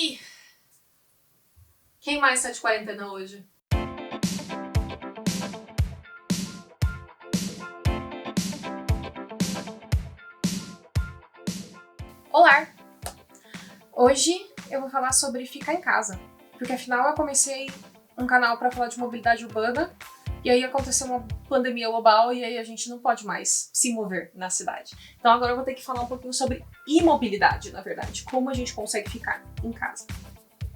aí? Quem mais tá de quarentena hoje? Olá! Hoje eu vou falar sobre ficar em casa, porque afinal eu comecei um canal para falar de mobilidade urbana e aí aconteceu uma pandemia global e aí a gente não pode mais se mover na cidade. Então agora eu vou ter que falar um pouquinho sobre imobilidade, na verdade, como a gente consegue ficar em casa.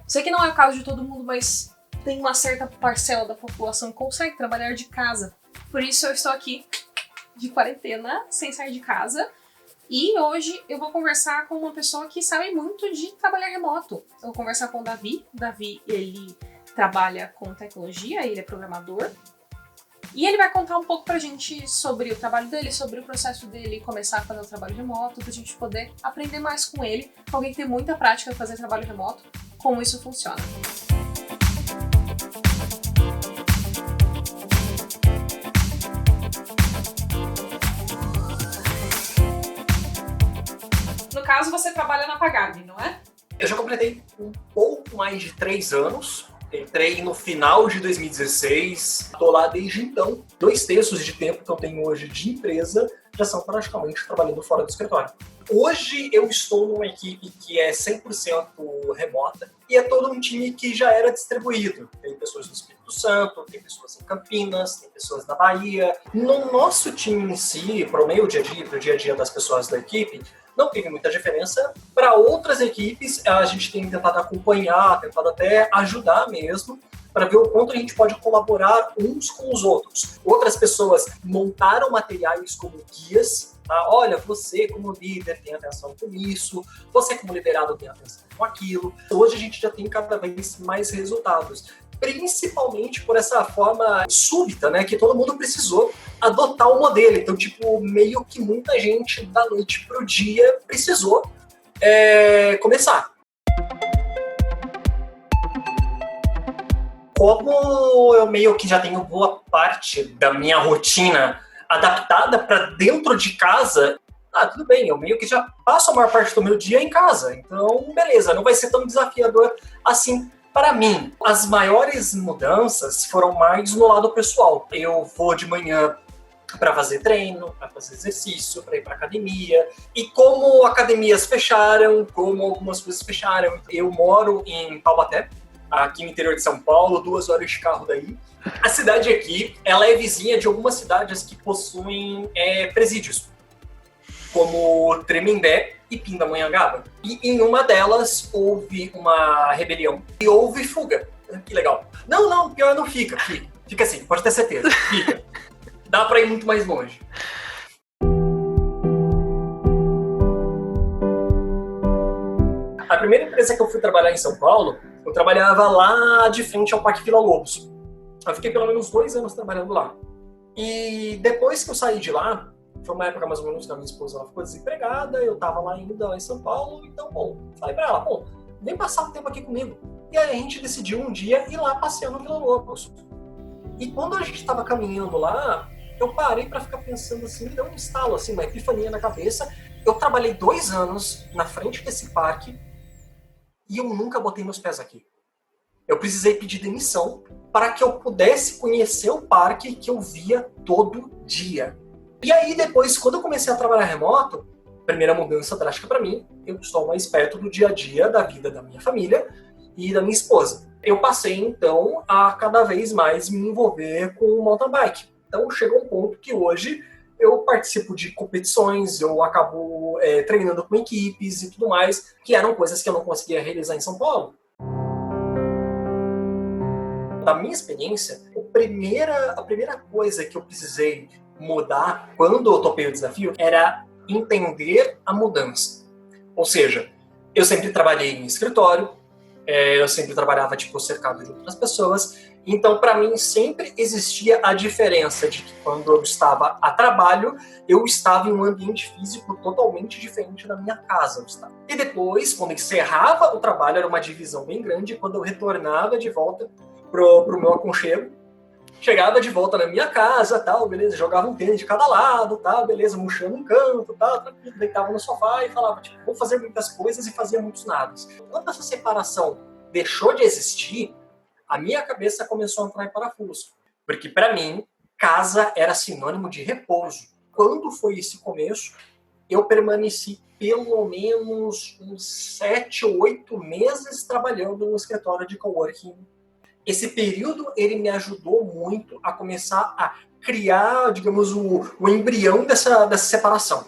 Sei que não é o caso de todo mundo, mas tem uma certa parcela da população que consegue trabalhar de casa. Por isso eu estou aqui de quarentena, sem sair de casa. E hoje eu vou conversar com uma pessoa que sabe muito de trabalhar remoto. Eu vou conversar com o Davi. O Davi, ele trabalha com tecnologia, ele é programador. E ele vai contar um pouco pra gente sobre o trabalho dele, sobre o processo dele começar a fazer o trabalho remoto, pra gente poder aprender mais com ele, alguém que tem muita prática de fazer trabalho remoto, como isso funciona. No caso, você trabalha na Pagarme, não é? Eu já completei um pouco mais de 3 anos. Entrei no final de 2016, estou lá desde então. 2/3 de tempo que eu tenho hoje de empresa já são praticamente trabalhando fora do escritório. Hoje eu estou numa equipe que é 100% remota e é todo um time que já era distribuído. Tem pessoas no Espírito Santo, tem pessoas em Campinas, tem pessoas na Bahia. No nosso time em si, para o meu dia a dia das pessoas da equipe, não teve muita diferença. Para outras equipes, a gente tem tentado acompanhar, tentado até ajudar mesmo, para ver o quanto a gente pode colaborar uns com os outros. Outras pessoas montaram materiais como guias. Tá? Olha, você como líder tem atenção com isso, você como liderado tem atenção com aquilo. Hoje a gente já tem cada vez mais resultados, principalmente por essa forma súbita, né, que todo mundo precisou adotar o modelo. Então, meio que muita gente da noite pro dia precisou começar. Como eu meio que já tenho boa parte da minha rotina adaptada para dentro de casa, tudo bem, eu meio que já passo a maior parte do meu dia em casa. Então, beleza, não vai ser tão desafiador assim para mim. As maiores mudanças foram mais no lado pessoal. Eu vou de manhã para fazer treino, para fazer exercício, para ir para academia. E como academias fecharam, como algumas coisas fecharam, eu moro em Taubaté, aqui no interior de São Paulo, 2 horas de carro daí. A cidade aqui, ela é vizinha de algumas cidades que possuem presídios, como Tremembé e Pindamonhangaba. E em uma delas houve uma rebelião e houve fuga. Que legal. Não, pior não fica. Fica assim, pode ter certeza. Fica. Dá pra ir muito mais longe. A primeira empresa que eu fui trabalhar em São Paulo, eu trabalhava lá de frente ao Parque Vila Lobos. Eu fiquei pelo menos 2 anos trabalhando lá. E depois que eu saí de lá, foi uma época mais ou menos que a minha esposa ficou desempregada, eu tava lá ainda em São Paulo, então, falei pra ela, vem passar um tempo aqui comigo. E aí a gente decidiu um dia ir lá passear no Vila Lobos. E quando a gente tava caminhando lá, eu parei pra ficar pensando assim, me deu um estalo, assim, uma epifania na cabeça. Eu trabalhei 2 anos na frente desse parque e eu nunca botei meus pés aqui. Eu precisei pedir demissão para que eu pudesse conhecer o parque que eu via todo dia. E aí depois, quando eu comecei a trabalhar remoto, primeira mudança drástica para mim, eu estou mais perto do dia a dia da vida da minha família e da minha esposa. Eu passei então a cada vez mais me envolver com o mountain bike. Então chegou um ponto que hoje eu participo de competições, eu acabo treinando com equipes e tudo mais, que eram coisas que eu não conseguia realizar em São Paulo. Da minha experiência, a primeira coisa que eu precisei mudar quando eu topei o desafio era entender a mudança. Ou seja, eu sempre trabalhei em escritório, eu sempre trabalhava cercado de outras pessoas, então para mim sempre existia a diferença de que quando eu estava a trabalho, eu estava em um ambiente físico totalmente diferente da minha casa. E depois, quando encerrava o trabalho, era uma divisão bem grande, quando eu retornava de volta pro meu aconchego, Chegava de volta na minha casa, tal, beleza, jogava um tênis de cada lado, tal, beleza, murchando um canto, tal, tranquilo, deitava no sofá e falava, tipo, vou fazer muitas coisas e fazia muitos nadas. Quando essa separação deixou de existir, a minha cabeça começou a entrar em parafuso. Porque, para mim, casa era sinônimo de repouso. Quando foi esse começo, eu permaneci pelo menos uns 7 ou 8 meses trabalhando no escritório de coworking. Esse período, ele me ajudou muito a começar a criar, digamos, o embrião dessa separação.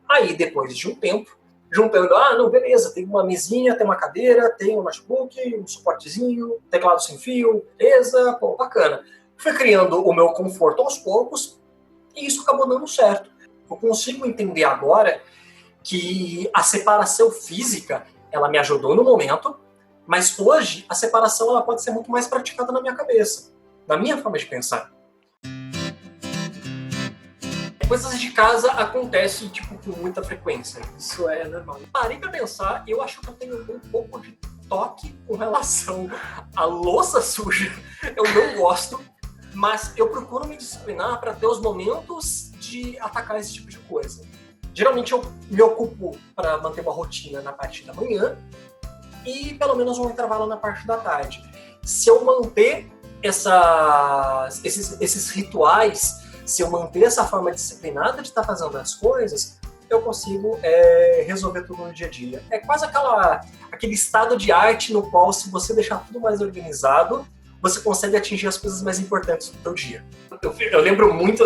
Aí, depois de um tempo, juntando, não, beleza, tem uma mesinha, tem uma cadeira, tem um notebook, um suportezinho, teclado sem fio, beleza, pô, bacana. Fui criando o meu conforto aos poucos e isso acabou dando certo. Eu consigo entender agora que a separação física, ela me ajudou no momento, mas hoje a separação ela pode ser muito mais praticada na minha cabeça, na minha forma de pensar. Coisas de casa acontecem tipo, com muita frequência, isso é normal. Parei pra pensar, eu acho que eu tenho um pouco de toque com relação à louça suja. Eu não gosto, mas eu procuro me disciplinar para ter os momentos de atacar esse tipo de coisa. Geralmente eu me ocupo para manter uma rotina na parte da manhã e pelo menos um intervalo na parte da tarde. Se eu manter esses rituais, se eu manter essa forma disciplinada de estar fazendo as coisas, eu consigo resolver tudo no dia a dia. É quase aquele estado de arte no qual, se você deixar tudo mais organizado, você consegue atingir as coisas mais importantes do seu dia. Eu lembro muito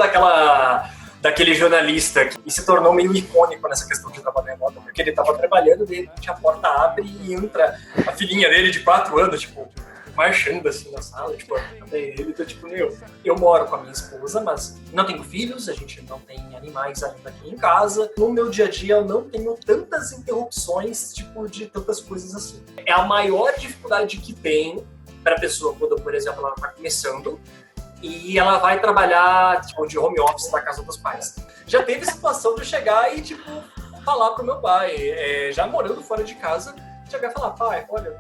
daquele jornalista que se tornou meio icônico nessa questão de trabalho remoto, porque ele estava trabalhando, de repente a porta abre e entra a filhinha dele de 4 anos, tipo, marchando assim na sala, tipo, ele tá tipo, eu moro com a minha esposa, mas não tenho filhos, a gente não tem animais ainda aqui em casa. No meu dia a dia eu não tenho tantas interrupções, tipo, de tantas coisas assim. É a maior dificuldade que tem para a pessoa quando, por exemplo, ela está começando e ela vai trabalhar tipo, de home office na casa dos pais. Já teve situação de eu chegar e tipo, falar pro meu pai, já morando fora de casa, chegar e falar, pai, olha,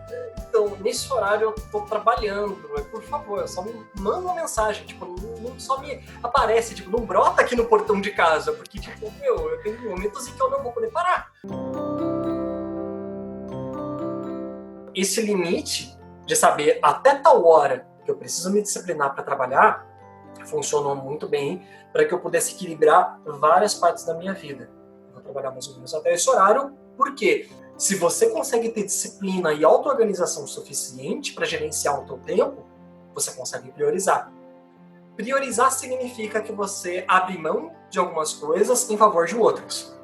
então, nesse horário eu tô trabalhando, por favor, só me manda uma mensagem, tipo, não só me aparece, tipo, não brota aqui no portão de casa, porque, tipo, eu tenho momentos em que eu não vou poder parar. Esse limite de saber até tal hora que eu preciso me disciplinar para trabalhar, funcionou muito bem para que eu pudesse equilibrar várias partes da minha vida. Eu vou trabalhar mais ou menos até esse horário, porque se você consegue ter disciplina e auto-organização suficiente para gerenciar o teu tempo, você consegue priorizar. Priorizar significa que você abre mão de algumas coisas em favor de outras.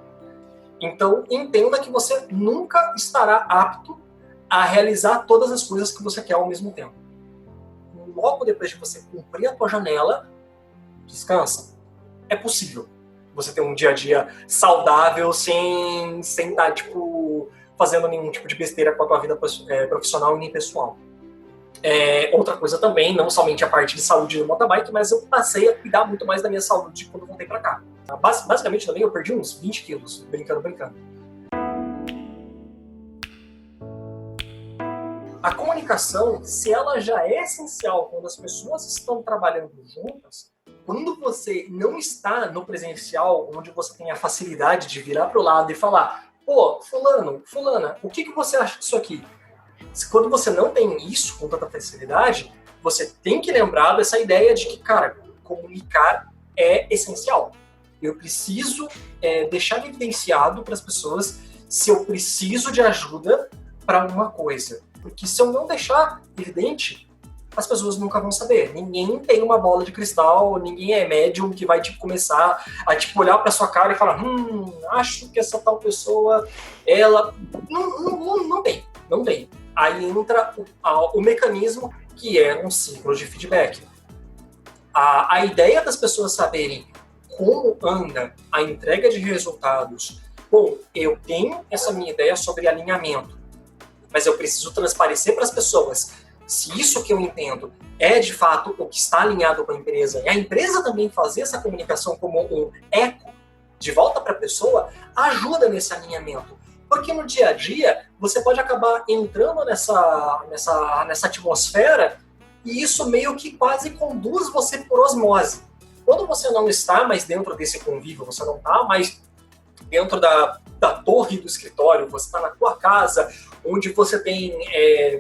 Então, entenda que você nunca estará apto a realizar todas as coisas que você quer ao mesmo tempo. Logo depois de você cumprir a tua janela, descansa. É possível você ter um dia a dia saudável sem estar, tipo, fazendo nenhum tipo de besteira com a tua vida profissional e nem pessoal. Outra coisa também, não somente a parte de saúde do mountain bike, mas eu passei a cuidar muito mais da minha saúde quando eu voltei pra cá. Basicamente também eu perdi uns 20 quilos, brincando. A comunicação, se ela já é essencial quando as pessoas estão trabalhando juntas, quando você não está no presencial, onde você tem a facilidade de virar para o lado e falar, pô, fulana, o que você acha disso aqui? Quando você não tem isso com tanta facilidade, você tem que lembrar dessa ideia de que, cara, comunicar é essencial. Eu preciso deixar evidenciado para as pessoas se eu preciso de ajuda para alguma coisa. Porque se eu não deixar evidente, as pessoas nunca vão saber. Ninguém tem uma bola de cristal, ninguém é médium que vai tipo, começar a tipo, olhar para sua cara e falar acho que essa tal pessoa, ela... Não tem. Aí entra o mecanismo que é um ciclo de feedback. A ideia das pessoas saberem como anda a entrega de resultados. Bom, eu tenho essa minha ideia sobre alinhamento, mas eu preciso transparecer para as pessoas se isso que eu entendo é de fato o que está alinhado com a empresa e a empresa também fazer essa comunicação como um eco de volta para a pessoa, ajuda nesse alinhamento. Porque no dia a dia você pode acabar entrando nessa atmosfera e isso meio que quase conduz você por osmose. Quando você não está mais dentro desse convívio, você não está mais dentro da torre do escritório, você está na tua casa, onde você tem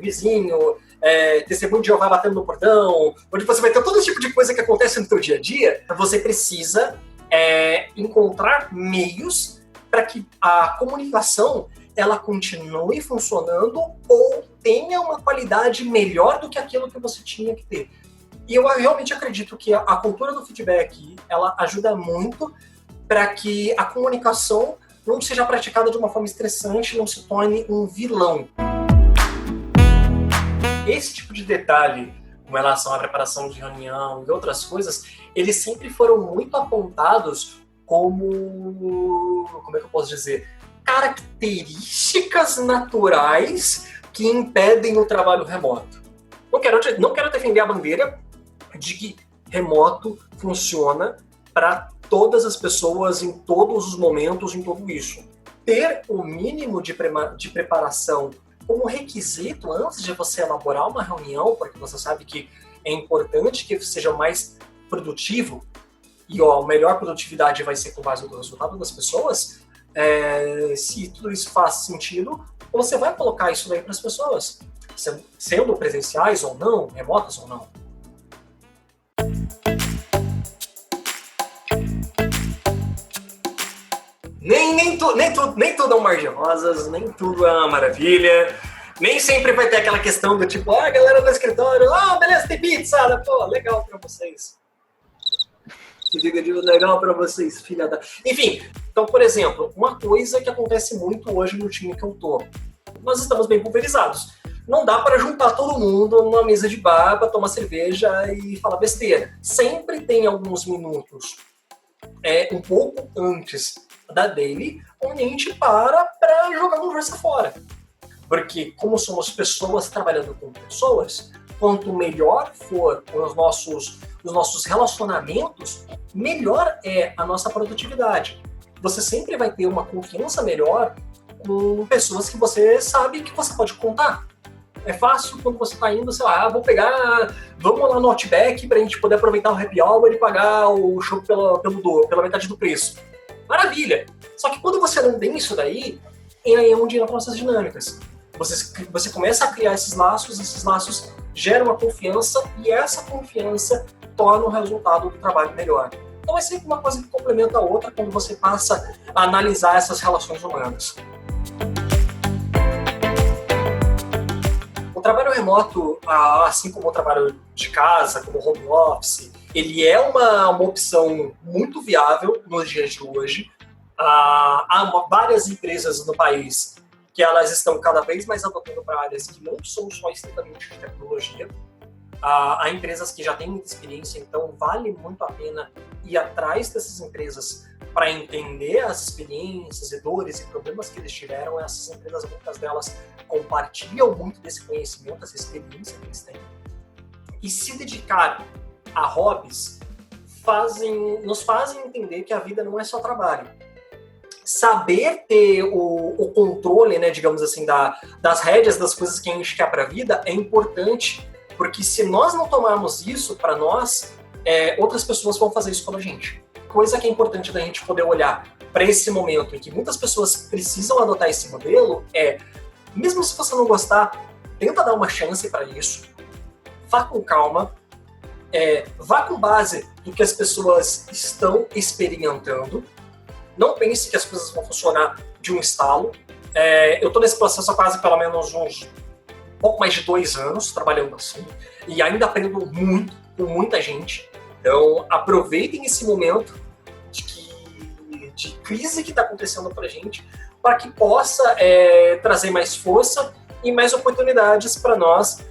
vizinho, testemunho de Jeová batendo no portão, onde você vai ter todo esse tipo de coisa que acontece no teu dia a dia, você precisa encontrar meios para que a comunicação ela continue funcionando ou tenha uma qualidade melhor do que aquilo que você tinha que ter. E eu realmente acredito que a cultura do feedback ela ajuda muito para que a comunicação não seja praticada de uma forma estressante, não se torne um vilão. Esse tipo de detalhe com relação à preparação de reunião e outras coisas, eles sempre foram muito apontados como é que eu posso dizer? Características naturais que impedem o trabalho remoto. Não quero defender a bandeira de que remoto funciona para todas as pessoas, em todos os momentos, em tudo isso. Ter o mínimo de preparação como requisito antes de você elaborar uma reunião, porque você sabe que é importante que seja mais produtivo, e a melhor produtividade vai ser com base no resultado das pessoas, se tudo isso faz sentido, você vai colocar isso daí para as pessoas, sendo presenciais ou não, remotas ou não. Nem tudo é um mar de rosas, nem tudo é uma maravilha, nem sempre vai ter aquela questão do tipo, galera do escritório, beleza, tem pizza, pô, legal pra vocês. Que diga de legal pra vocês, filha da... Enfim, então, por exemplo, uma coisa que acontece muito hoje no time que eu tô, nós estamos bem pulverizados. Não dá para juntar todo mundo numa mesa de bar para tomar cerveja e falar besteira. Sempre tem alguns minutos um pouco antes da daily, onde a gente para jogar conversa fora. Porque como somos pessoas trabalhando com pessoas, quanto melhor for os nossos relacionamentos, melhor é a nossa produtividade. Você sempre vai ter uma confiança melhor com pessoas que você sabe que você pode contar. É fácil quando você está indo, sei lá, vamos lá no Outback para a gente poder aproveitar o happy hour e pagar o show pela metade do preço. Maravilha! Só que quando você não tem isso daí, é onde entram essas dinâmicas. Você começa a criar esses laços geram uma confiança e essa confiança torna o resultado do trabalho melhor. Então é sempre uma coisa que complementa a outra quando você passa a analisar essas relações humanas. O trabalho remoto, assim como o trabalho de casa, como o home office, ele é uma opção muito viável nos dias de hoje. Há várias empresas no país que elas estão cada vez mais adotando para áreas que não são só estritamente de tecnologia. Há empresas que já têm muita experiência, então vale muito a pena ir atrás dessas empresas para entender as experiências e dores e problemas que eles tiveram. Essas empresas, muitas delas, compartilham muito desse conhecimento, dessa experiência que eles têm. E se dedicar a hobbies nos fazem entender que a vida não é só trabalho. Saber ter o controle, né, digamos assim, das rédeas das coisas que a gente quer para a vida é importante, porque se nós não tomarmos isso para nós, outras pessoas vão fazer isso pela gente. Coisa que é importante da gente poder olhar para esse momento em que muitas pessoas precisam adotar esse modelo mesmo se você não gostar, tenta dar uma chance para isso, vá com calma, vá com base do que as pessoas estão experimentando. Não pense que as coisas vão funcionar de um estalo. Eu estou nesse processo há quase pelo menos pouco mais de 2 anos trabalhando assim e ainda aprendo muito com muita gente. Então aproveitem esse momento de crise que está acontecendo para a gente, para que possa trazer mais força e mais oportunidades para nós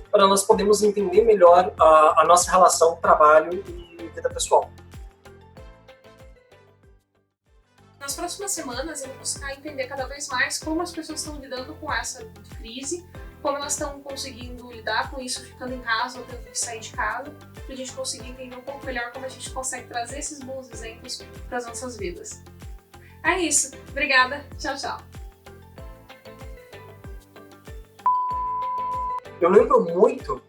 podermos entender melhor a nossa relação trabalho e vida pessoal. Nas próximas semanas, eu vou buscar entender cada vez mais como as pessoas estão lidando com essa crise, como elas estão conseguindo lidar com isso ficando em casa ou tendo que sair de casa, para a gente conseguir entender um pouco melhor como a gente consegue trazer esses bons exemplos para as nossas vidas. É isso. Obrigada. Tchau, tchau. Eu lembro muito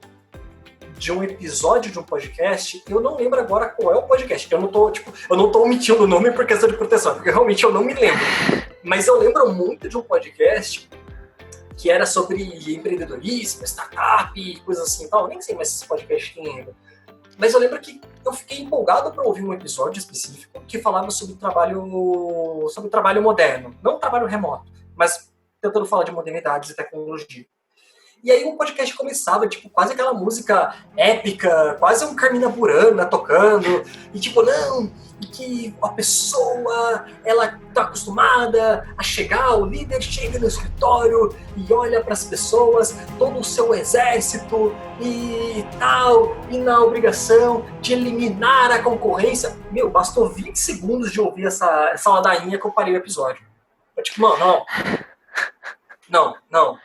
de um episódio de um podcast, eu não lembro agora qual é o podcast. Eu não tô omitindo o nome por questão de proteção, porque realmente eu não me lembro. Mas eu lembro muito de um podcast que era sobre empreendedorismo, startup, coisas assim e tal. Nem sei mais se esse podcast tem ainda. Mas eu lembro que eu fiquei empolgado para ouvir um episódio específico que falava sobre trabalho moderno. Não trabalho remoto, mas tentando falar de modernidades e tecnologia. E aí o podcast começava, tipo, quase aquela música épica, quase um Carmina Burana tocando, e tipo, não, e que a pessoa, ela tá acostumada a chegar, o líder chega no escritório e olha para as pessoas, todo o seu exército e tal, e na obrigação de eliminar a concorrência. Meu, bastou 20 segundos de ouvir essa ladainha que eu parei o episódio. Eu, tipo, mano, não.